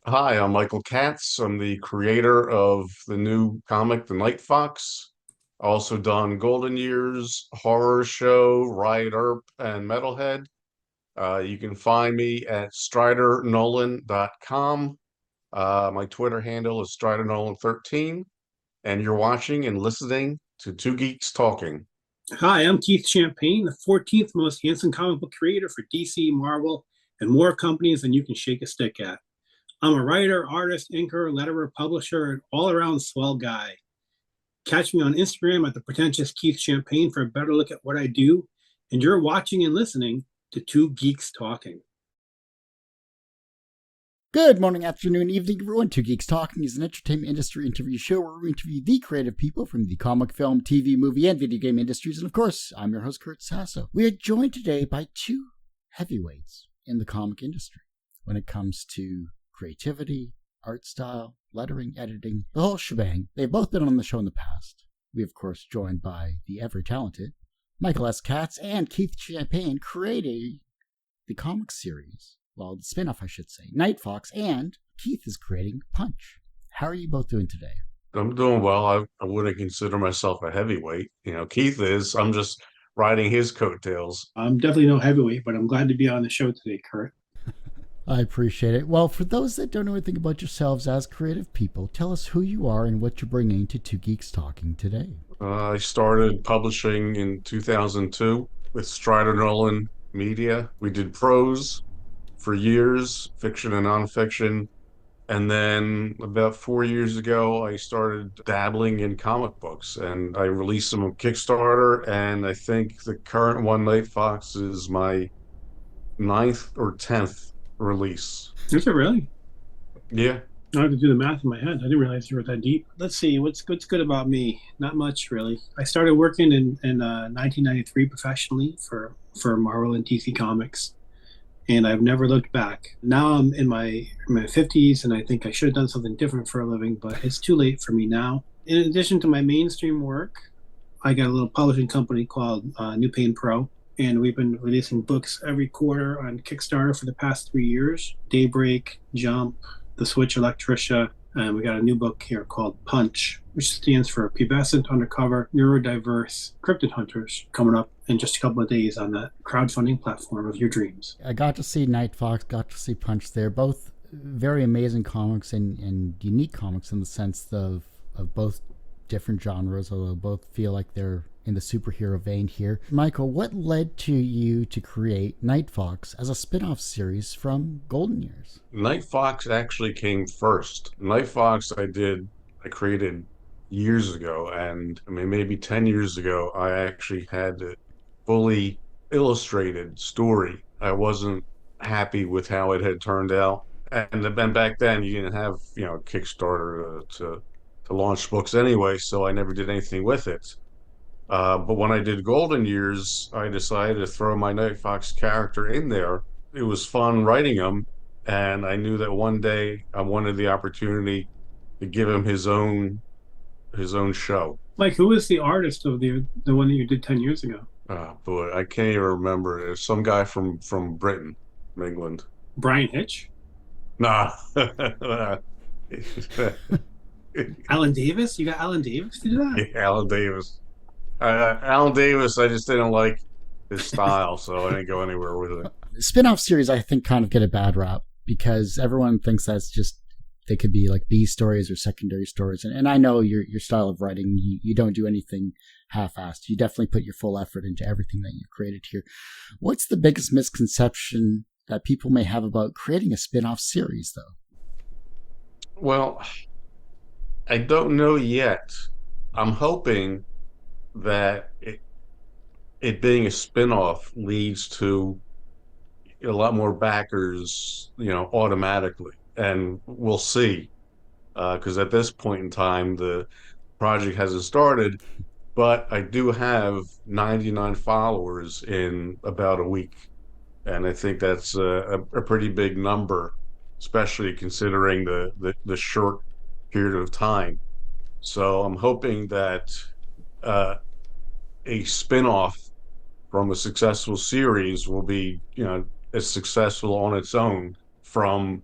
Hi, I'm Michael Katz. I'm the creator of the new comic, The Night Fox. Also done Golden Years, Horror Show, Riot Earp, and Metalhead. You can find me at stridernolan.com. My Twitter handle is stridernolan13, and you're watching and listening to Two Geeks Talking. Hi, I'm Keith Champagne, the 14th most handsome comic book creator for DC, Marvel, and more companies than you can shake a stick at. I'm a writer, artist, inker, letterer, publisher, and all around swell guy. Catch me on Instagram at the pretentious Keith Champagne for a better look at what I do. And you're watching and listening to Two Geeks Talking. Good morning, afternoon, evening, everyone. Two Geeks Talking is an entertainment industry interview show where we interview the creative people from the comic, film, TV, movie, and video game industries. And of course, I'm your host, Kurt Sasso. We are joined today by two heavyweights in the comic industry when it comes to creativity, art style, lettering, editing, the whole shebang. They've both been on the show in the past. We, of course, joined by the ever-talented Michael S. Katz and Keith Champagne, creating the comic series. Well, the spin-off, I should say, Night Fox, and Keith is creating Punch. How are you both doing today? I'm doing well. I wouldn't consider myself a heavyweight. Keith is. I'm just riding his coattails. I'm definitely no heavyweight, but I'm glad to be on the show today, Kurt. I appreciate it. Well, for those that don't know anything about yourselves as creative people, tell us who you are and what you're bringing to Two Geeks Talking today. I started publishing in 2002 with Strider Nolan Media. We did prose for years, fiction and nonfiction. And then about 4 years ago, I started dabbling in comic books and I released them on Kickstarter. And I think the current one, Night Fox, is my ninth or 10th release. Is it really? Yeah. I have to do the math in my head. I didn't realize you were that deep. Let's see, what's good about me? Not much, really. I started working in 1993 professionally for Marvel and DC Comics, and I've never looked back. Now I'm in my 50s, and I think I should have done something different for a living, but it's too late for me now. In addition to my mainstream work, I got a little publishing company called New Pain Pro, and we've been releasing books every quarter on Kickstarter for the past 3 years. Daybreak, Jump, The Switch Electricia, and we got a new book here called Punch, which stands for Pubescent Undercover Neurodiverse Cryptid Hunters, coming up in just a couple of days on that crowdfunding platform of your dreams. I got to see Night Fox, got to see Punch there. Both very amazing comics and unique comics in the sense of both different genres, although both feel like they're in the superhero vein here. Michael, what led to you to create Night Fox as a spin-off series from Golden Years? Night Fox actually came first. Night Fox I created years ago. And I mean, maybe 10 years ago, I actually had a fully illustrated story. I wasn't happy with how it had turned out. And then back then, you didn't have, Kickstarter to launch books anyway, so I never did anything with it. But when I did Golden Years, I decided to throw my Night Fox character in there. It was fun writing him, and I knew that one day I wanted the opportunity to give him his own show. Like, who is the artist of the one that you did 10 years ago? Boy, I can't even remember. There's some guy from Britain, from England. Brian Hitch? Nah. Alan Davis? You got Alan Davis to do that? Yeah, Alan Davis. Alan Davis, I just didn't like his style, so I didn't go anywhere with it. Spin-off series, I think, kind of get a bad rap because everyone thinks that's just, they could be like B stories or secondary stories. And I know your style of writing, you don't do anything half-assed. You definitely put your full effort into everything that you've created here. What's the biggest misconception that people may have about creating a spin-off series, though? Well, I don't know yet. I'm hoping that it being a spin-off leads to a lot more backers, automatically. And we'll see. Because at this point in time, the project hasn't started, but I do have 99 followers in about a week. And I think that's a pretty big number, especially considering the short period of time. So I'm hoping that a spin-off from a successful series will be, as successful on its own from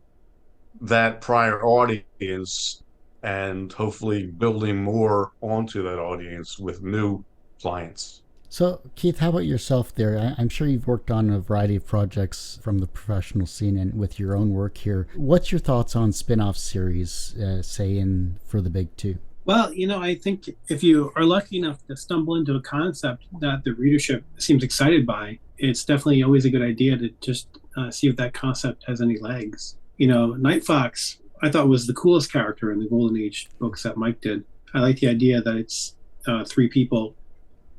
that prior audience and hopefully building more onto that audience with new clients. So, Keith, how about yourself there? I'm sure you've worked on a variety of projects from the professional scene and with your own work here. What's your thoughts on spin off series, say, for the big two? Well, I think if you are lucky enough to stumble into a concept that the readership seems excited by, it's definitely always a good idea to just see if that concept has any legs. Night Fox, I thought was the coolest character in the Golden Age books that Mike did. I like the idea that it's three people,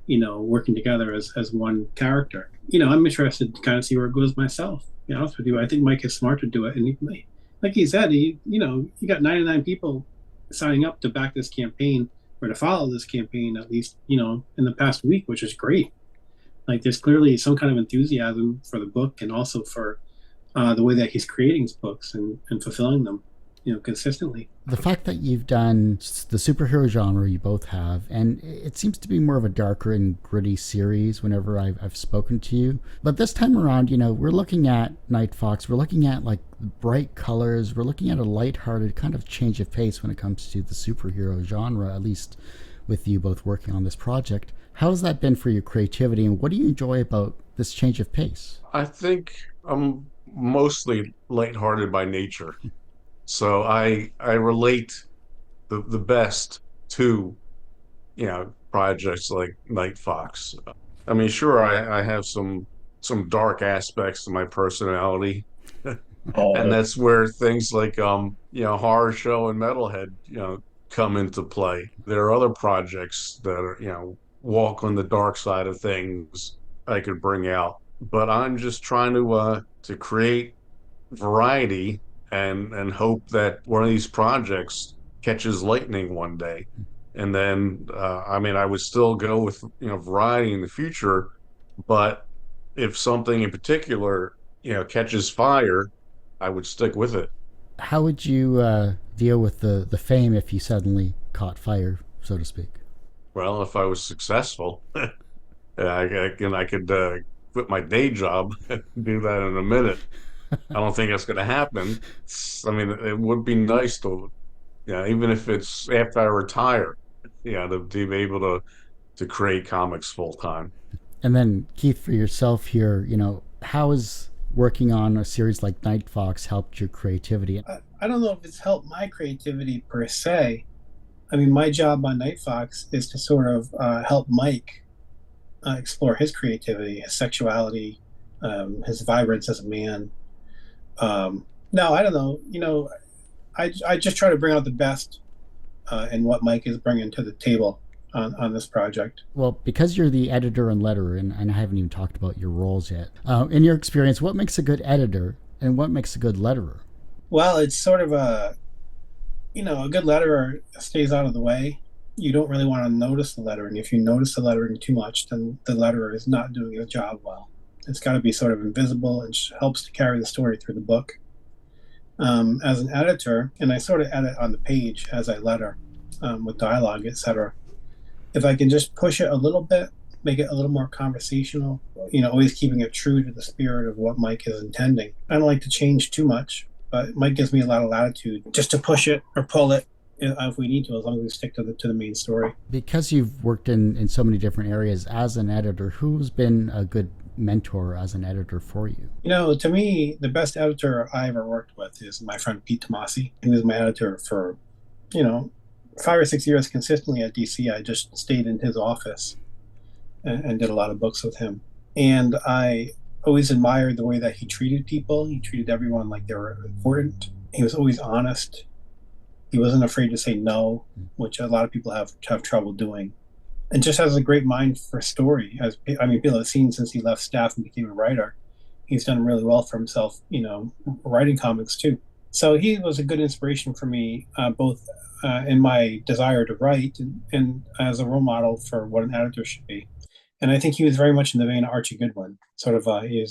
working together as one character. I'm interested to kind of see where it goes myself. To be honest with you, I think Mike is smart to do it, and like he said, he got 99 people signing up to back this campaign or to follow this campaign, at least in the past week, which is great. Like there's clearly some kind of enthusiasm for the book and also for the way that he's creating his books and fulfilling them consistently. The fact that you've done the superhero genre, you both have, and it seems to be more of a darker and gritty series whenever I've spoken to you. But this time around, we're looking at Night Fox, we're looking at like bright colors, we're looking at a lighthearted kind of change of pace when it comes to the superhero genre, at least with you both working on this project. How has that been for your creativity, and what do you enjoy about this change of pace? I think I'm mostly lighthearted by nature. So I relate the best to, projects like Night Fox. I mean, sure, I have some dark aspects to my personality. And that's where things like Horror Show and Metalhead, come into play. There are other projects that are, walk on the dark side of things I could bring out. But I'm just trying to create variety and hope that one of these projects catches lightning one day. And then, I would still go with, variety in the future, but if something in particular, catches fire, I would stick with it. How would you deal with the fame if you suddenly caught fire, so to speak? Well, if I was successful, I could quit my day job and do that in a minute. I don't think that's going to happen. It would be nice to, even if it's after I retire, to be able to create comics full time. And then, Keith, for yourself here, how has working on a series like Night Fox helped your creativity? I don't know if it's helped my creativity per se. My job on Night Fox is to sort of help Mike explore his creativity, his sexuality, his vibrance as a man. No, I don't know. I just try to bring out the best in what Mike is bringing to the table on this project. Well, because you're the editor and letterer, and I haven't even talked about your roles yet, in your experience, what makes a good editor and what makes a good letterer? Well, it's sort of a good letterer stays out of the way. You don't really want to notice the lettering. If you notice the lettering too much, then the letterer is not doing his job well. It's got to be sort of invisible and helps to carry the story through the book. As an editor, and I sort of edit on the page as I letter with dialogue, etc. If I can just push it a little bit, make it a little more conversational, always keeping it true to the spirit of what Mike is intending. I don't like to change too much, but Mike gives me a lot of latitude just to push it or pull it if we need to, as long as we stick to the main story. Because you've worked in so many different areas as an editor, who's been a good mentor as an editor for you? To me, the best editor I ever worked with is my friend Pete Tomasi. He was my editor for, 5 or 6 years consistently at DC. I just stayed in his office and did a lot of books with him. And I always admired the way that he treated people. He treated everyone like they were important. He was always honest. He wasn't afraid to say no, which a lot of people have trouble doing. And just has a great mind for story. People have seen since he left staff and became a writer, he's done really well for himself, writing comics too. So he was a good inspiration for me, both in my desire to write and as a role model for what an editor should be. And I think he was very much in the vein of Archie Goodwin. Sort of, you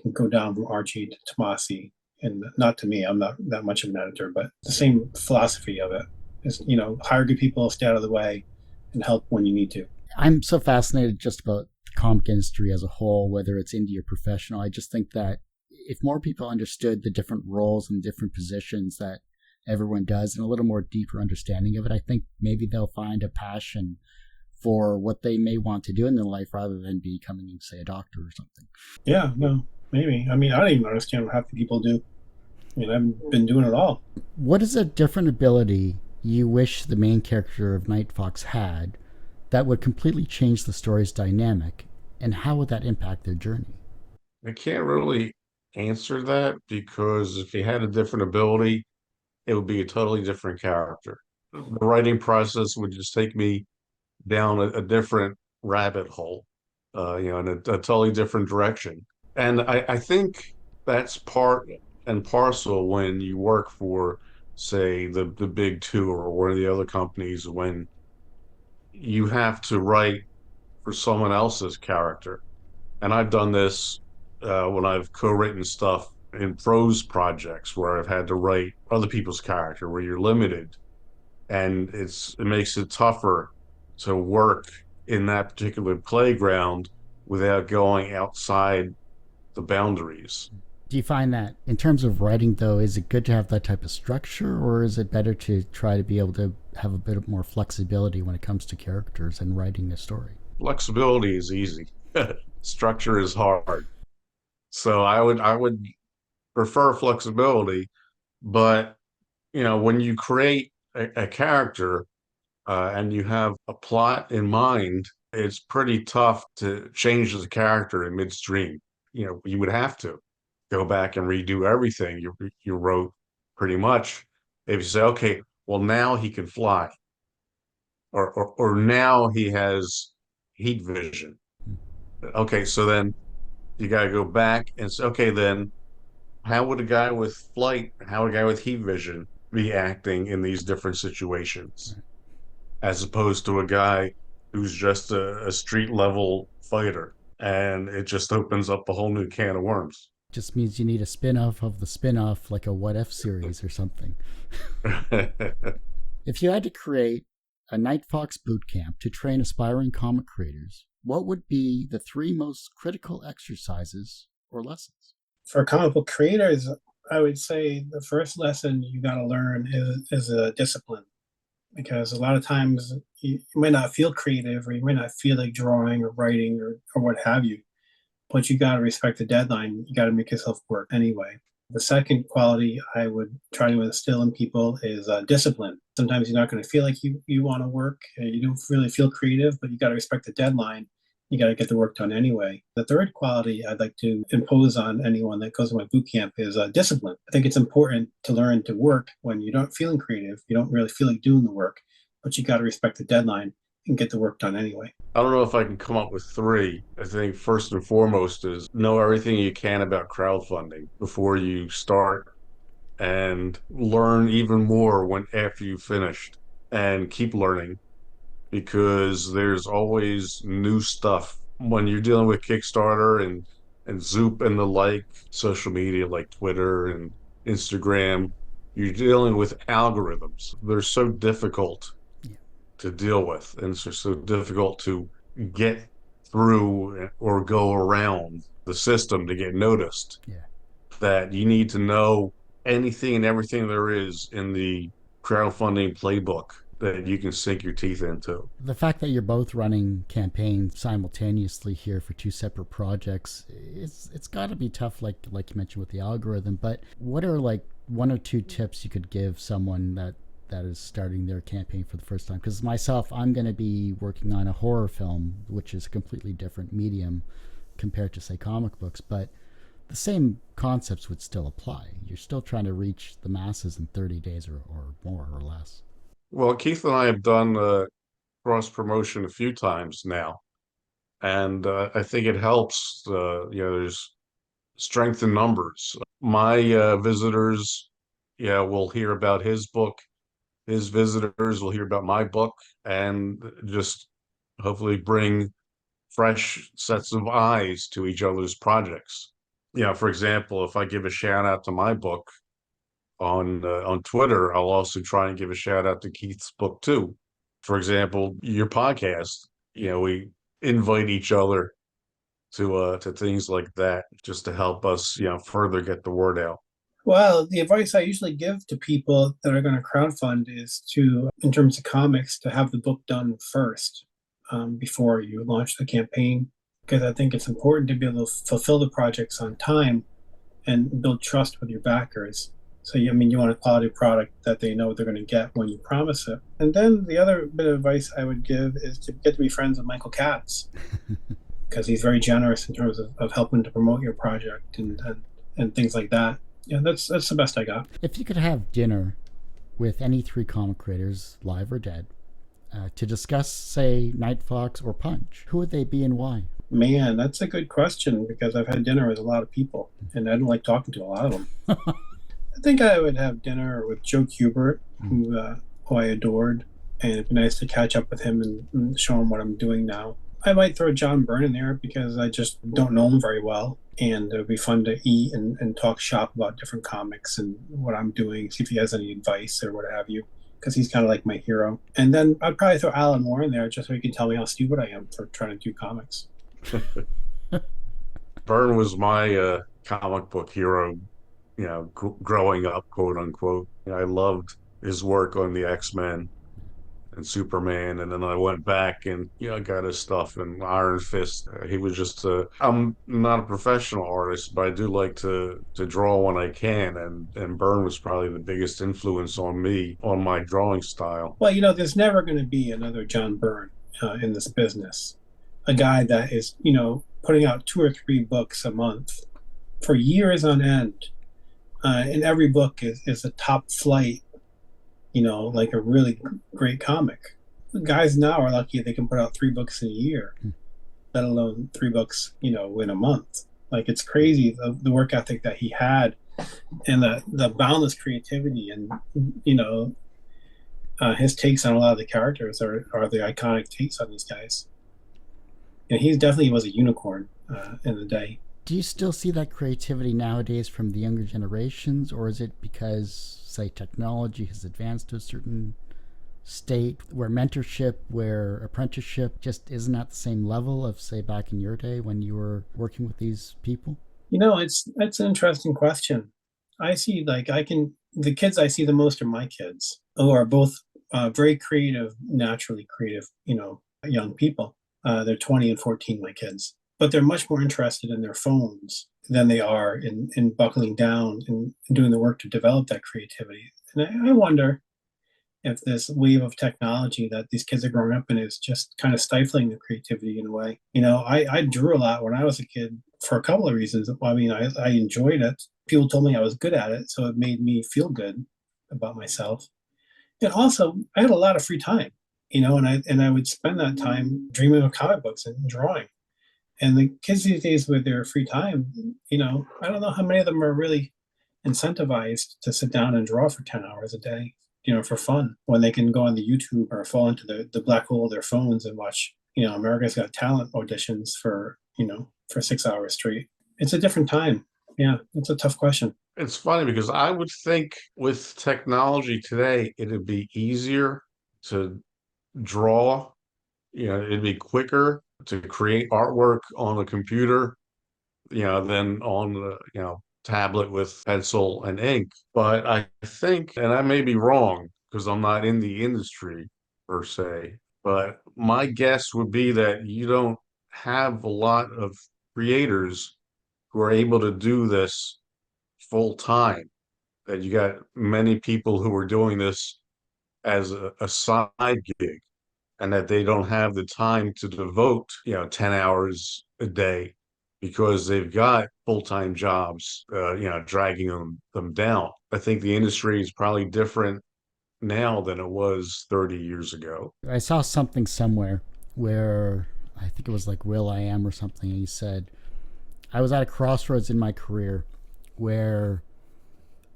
can go down from Archie to Tomasi, and not to me, I'm not that much of an editor, but the same philosophy of it is, hire good people, stay out of the way, and help when you need to. I'm so fascinated just about the comic industry as a whole, whether it's indie or professional. I just think that if more people understood the different roles and different positions that everyone does and a little more deeper understanding of it, I think maybe they'll find a passion for what they may want to do in their life rather than becoming, say, a doctor or something. Yeah, no, maybe. I mean, I don't even understand what half the people do. I mean, I've been doing it all. What is a different ability you wish the main character of Night Fox had that would completely change the story's dynamic, and how would that impact their journey? I can't really answer that because if he had a different ability, it would be a totally different character. The writing process would just take me down a different rabbit hole, in a totally different direction. And I think that's part and parcel when you work for, say, the big two or one of the other companies, when you have to write for someone else's character. And I've done this when I've co-written stuff in prose projects where I've had to write other people's character, where you're limited, and it makes it tougher to work in that particular playground without going outside the boundaries. Do you find that in terms of writing, though, is it good to have that type of structure, or is it better to try to be able to have a bit more flexibility when it comes to characters and writing a story? Flexibility is easy. Structure is hard. So I would prefer flexibility, but when you create a character and you have a plot in mind, it's pretty tough to change the character in midstream. You would have to go back and redo everything you wrote pretty much. If you say, okay, well now he can fly, or now he has heat vision. Okay, so then you got to go back and say, okay, then how would a guy with flight, how would a guy with heat vision be acting in these different situations, as opposed to a guy who's just a street level fighter? And it just opens up a whole new can of worms. Just means you need a spin-off of the spin-off, like a What If series or something. If you had to create a Night Fox Bootcamp to train aspiring comic creators, what would be the 3 most critical exercises or lessons? For comic book creators, I would say the first lesson you got to learn is a discipline, because a lot of times you might not feel creative, or you might not feel like drawing or writing or what have you, but you got to respect the deadline. You got to make yourself work anyway. The second quality I would try to instill in people is discipline. Sometimes you're not going to feel like you want to work. You don't really feel creative, but you got to respect the deadline. You got to get the work done anyway. The third quality I'd like to impose on anyone that goes to my boot camp is discipline. I think it's important to learn to work when you're not feeling creative. You don't really feel like doing the work, but you got to respect the deadline and get the work done anyway. I don't know if I can come up with 3. I think first and foremost is know everything you can about crowdfunding before you start, and learn even more after you've finished, and keep learning, because there's always new stuff when you're dealing with Kickstarter and Zoop and the like, social media like Twitter and Instagram. You're dealing with algorithms. They're so difficult to deal with, and so difficult to get through or go around the system to get noticed, that you need to know anything and everything there is in the crowdfunding playbook that you can sink your teeth into. The fact that you're both running campaigns simultaneously here for 2 separate projects, it's got to be tough, like you mentioned with the algorithm. But what are like 1 or 2 tips you could give someone that is starting their campaign for the first time? Because myself, I'm going to be working on a horror film, which is a completely different medium compared to, say, comic books, but the same concepts would still apply. You're still trying to reach the masses in 30 days or more or less. Well, Keith and I have done cross promotion a few times now, and I think it helps. There's strength in numbers. My visitors, will hear about his book. His visitors will hear about my book, and just hopefully bring fresh sets of eyes to each other's projects. For example, if I give a shout out to my book on Twitter, I'll also try and give a shout out to Keith's book too. For example, your podcast, we invite each other to things like that, just to help us, further get the word out. Well, the advice I usually give to people that are going to crowdfund is to, in terms of comics, to have the book done first before you launch the campaign, because I think it's important to be able to fulfill the projects on time and build trust with your backers. So, I mean, you want a quality product that they know they're going to get when you promise it. And then the other bit of advice I would give is to get to be friends with Michael Katz, because he's very generous in terms of helping to promote your project and things like that. Yeah, that's the best I got. If you could have dinner with any three comic creators, live or dead, to discuss, say, Night Fox or Punch, who would they be and why? Man, that's a good question, because I've had dinner with a lot of people, and I don't like talking to a lot of them. I think I would have dinner with Joe Kubert, who I adored, and it'd be nice to catch up with him and show him what I'm doing now. I might throw John Byrne in there because I just don't know him very well, and it would be fun to eat and talk shop about different comics and what I'm doing, see if he has any advice or what have you, because he's kind of like my hero. And then I'd probably throw Alan Moore in there just so he can tell me how stupid I am for trying to do comics. Byrne was my comic book hero, growing up, quote unquote. I loved his work on the X-Men and Superman, and then I went back and got his stuff and Iron Fist. He was just I'm not a professional artist, but I do like to draw when I can, and Byrne was probably the biggest influence on me on my drawing style. Well, there's never going to be another John Byrne in this business. A guy that is, putting out 2 or 3 books a month for years on end. And every book is a top flight, like a really great comic. The guys now are lucky if they can put out 3 books in a year, let alone 3 books, in a month. Like, it's crazy the work ethic that he had, and the boundless creativity, and his takes on a lot of the characters are the iconic takes on these guys. And he definitely was a unicorn in the day. Do you still see that creativity nowadays from the younger generations, or is it because, say, technology has advanced to a certain state where mentorship, where apprenticeship just isn't at the same level of, say, back in your day when you were working with these people? That's an interesting question. I see, the kids I see the most are my kids, who are both very creative, naturally creative, young people. They're 20 and 14, my kids. But they're much more interested in their phones than they are in buckling down and doing the work to develop that creativity. And I wonder if this wave of technology that these kids are growing up in is just kind of stifling the creativity in a way. I drew a lot when I was a kid for a couple of reasons. I mean, I enjoyed it. People told me I was good at it, so it made me feel good about myself. And also, I had a lot of free time, and I would spend that time dreaming of comic books and drawing. And the kids these days with their free time, I don't know how many of them are really incentivized to sit down and draw for 10 hours a day, for fun, when they can go on the YouTube or fall into the black hole of their phones and watch, America's Got Talent auditions for 6 hours straight. It's a different time. Yeah, it's a tough question. It's funny because I would think with technology today, it'd be easier to draw, it'd be quicker to create artwork on a computer, than on the, tablet with pencil and ink. But I think, and I may be wrong because I'm not in the industry per se, but my guess would be that you don't have a lot of creators who are able to do this full time. That you got many people who are doing this as a side gig, and that they don't have the time to devote, 10 hours a day because they've got full-time jobs, dragging them down. I think the industry is probably different now than it was 30 years ago. I saw something somewhere where I think it was like Will I Am or something. And he said, I was at a crossroads in my career where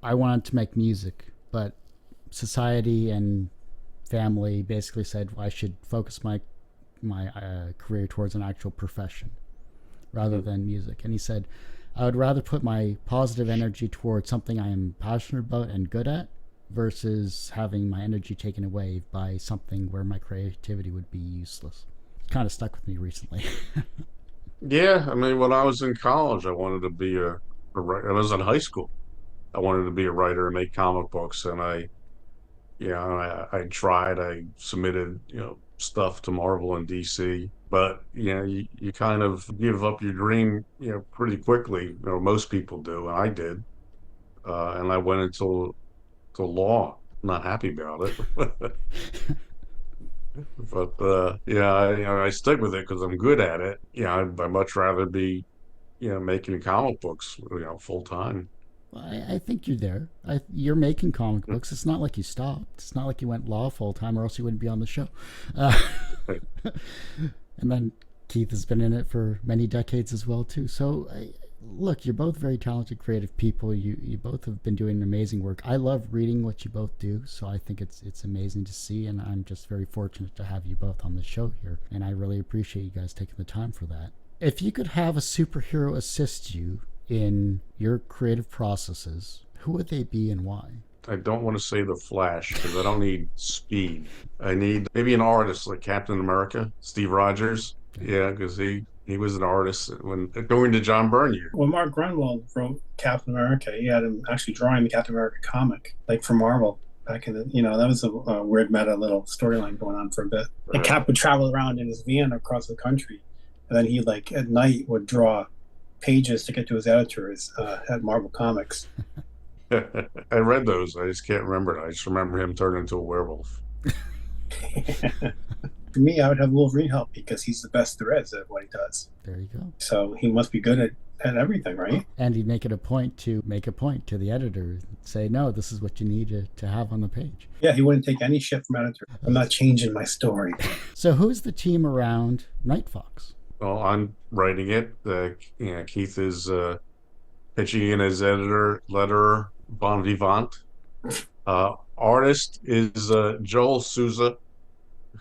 I wanted to make music, but society and family basically said I should focus my career towards an actual profession rather than music. And he said, I would rather put my positive energy towards something I am passionate about and good at versus having my energy taken away by something where my creativity would be useless. Kind of stuck with me recently. Yeah, I mean, when I was in college, I wanted to be I was in high school. I wanted to be a writer and make comic books, and I tried. I submitted, stuff to Marvel and DC, but you kind of give up your dream, pretty quickly. Most people do, and I did. And I went into law. Not happy about it, but yeah, I stick with it because I'm good at it. I'd much rather be, making comic books, full time. Well, I think you're there. You're making comic books. It's not like you stopped. It's not like you went law full time, or else you wouldn't be on the show. Uh, and then Keith has been in it for many decades as well too. So look, you're both very talented, creative people. You both have been doing amazing work. I love reading what you both do, so I think it's amazing to see, and I'm just very fortunate to have you both on the show here, and I really appreciate you guys taking the time for that. If you could have a superhero assist you in your creative processes, who would they be and why? I don't want to say the Flash because I don't need speed. I need maybe an artist like Captain America, Steve Rogers. Yeah, because he was an artist when going to John Byrne year. When Mark Grunwald wrote Captain America, he had him actually drawing the Captain America comic, like for Marvel. Back in the, that was a weird meta little storyline going on for a bit. And Cap would travel around in his van across the country, and then he like at night would draw pages to get to his editors at Marvel Comics. I read those. I just can't remember it. I just remember him turning into a werewolf. For me, I would have Wolverine help because he's the best there is at what he does. There you go. So he must be good at everything, right? And he'd make it a point to the editor, say, no, this is what you need to have on the page. Yeah, he wouldn't take any shit from editor. I'm not changing my story. So who's the team around Night Fox? Well, I'm writing it. Keith is pitching in as editor, letterer, bon vivant. Artist is Joel Souza.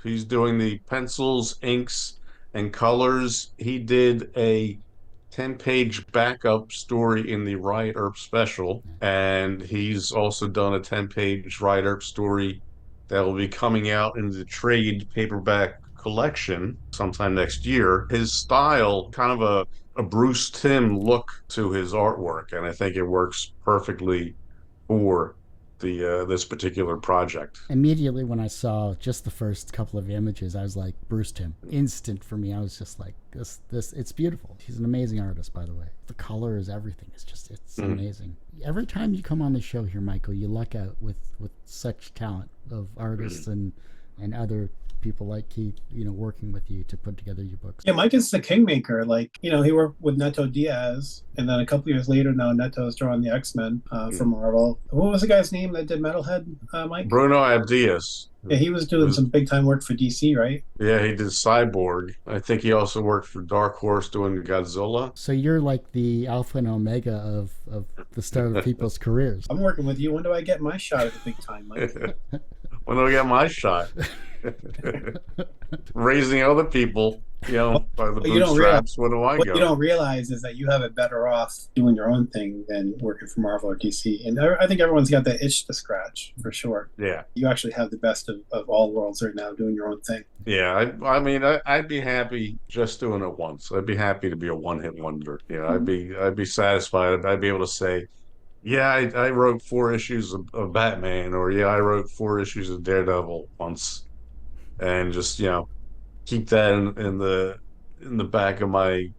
He's doing the pencils, inks, and colors. He did a 10-page backup story in the Riot Earp special, and he's also done a 10-page Riot Earp story that will be coming out in the trade paperback collection sometime next year. His style, kind of a Bruce Timm look to his artwork, and I think it works perfectly for this particular project. Immediately when I saw just the first couple of images, I was like, Bruce Timm. Instant for me. I was just like, this it's beautiful. He's an amazing artist, by the way. The colors, everything. It's amazing. Every time you come on the show here, Michael, you luck out with such talent of artists and other people like Keith, working with you to put together your books. Yeah, Mike is the Kingmaker. Like, he worked with Neto Diaz, and then a couple years later now Neto's drawing the X-Men for Marvel. What was the guy's name that did Metalhead, Mike? Bruno Abdias. Yeah, he was doing some big time work for DC, right? Yeah, he did Cyborg. I think he also worked for Dark Horse doing Godzilla. So you're like the alpha and omega of the start of people's careers. I'm working with you. When do I get my shot at the big time, Mike? When do I get my shot? Raising other people, by the bootstraps. What do I What go? you don't realize is that you have it better off doing your own thing than working for Marvel or DC. And I think everyone's got that itch to scratch, for sure. Yeah. You actually have the best of all worlds right now doing your own thing. Yeah, I mean, I'd be happy just doing it once. I'd be happy to be a one-hit wonder. I'd be satisfied. I'd be able to say, yeah, I wrote 4 issues of Batman, or yeah, I wrote 4 issues of Daredevil once, and just keep that in the back of my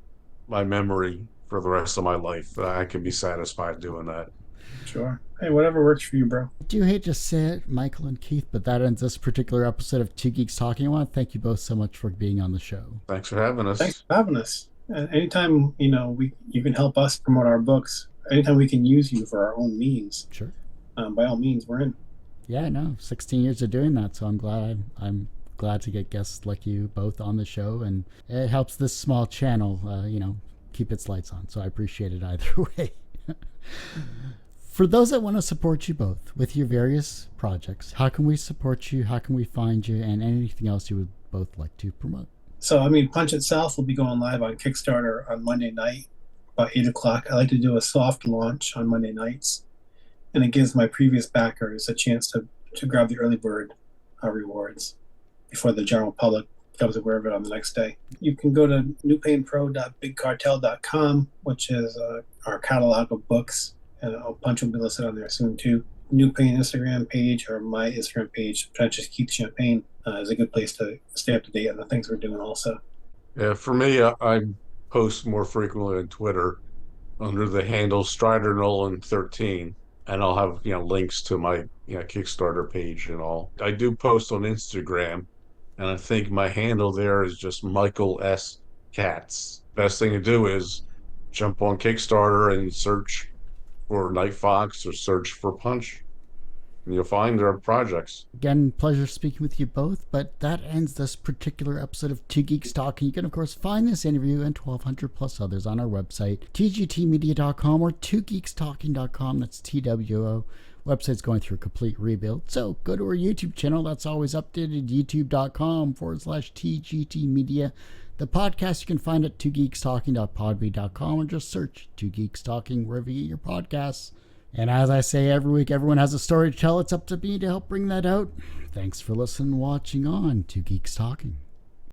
memory for the rest of my life. I could be satisfied doing that. Sure. Hey, whatever works for you, bro. I do hate to say it, Michael and Keith, but that ends this particular episode of Two Geeks Talking. I want to thank you both so much for being on the show. Thanks for having us. Thanks for having us. Anytime you can help us promote our books. Anytime we can use you for our own means. Sure. By all means, we're in. Yeah, no, 16 years of doing that, so I'm glad to get guests like you both on the show, and it helps this small channel, keep its lights on. So I appreciate it either way. For those that want to support you both with your various projects, how can we support you? How can we find you? And anything else you would both like to promote? So, Punch itself will be going live on Kickstarter on Monday night, about 8 o'clock. I like to do a soft launch on Monday nights, and it gives my previous backers a chance to grab the early bird rewards before the general public becomes aware of it on the next day. You can go to newpainpro.bigcartel.com, which is our catalog of books, and a bunch will be listed on there soon too. New Pain Instagram page or my Instagram page, Pretentious Keith Champagne, is a good place to stay up to date on the things we're doing also. Yeah, for me, I post more frequently on Twitter under the handle Strider Nolan 13, and I'll have links to my Kickstarter page and all. I do post on Instagram, and I think my handle there is just Michael S. Katz. Best thing to do is jump on Kickstarter and search for Night Fox or search for Punch, and you'll find our projects. Again, pleasure speaking with you both, but that ends this particular episode of Two Geeks Talking. You can, of course, find this interview and 1,200 plus others on our website, tgtmedia.com or twogeekstalking.com. That's TWO. Website's going through a complete rebuild, so go to our YouTube channel. That's always updated, youtube.com/TGTmedia. The podcast you can find at twogeekstalking.podbean.com or just search Two Geeks Talking wherever you get your podcasts. And as I say every week, everyone has a story to tell. It's up to me to help bring that out. Thanks for listening and watching on Two Geeks Talking.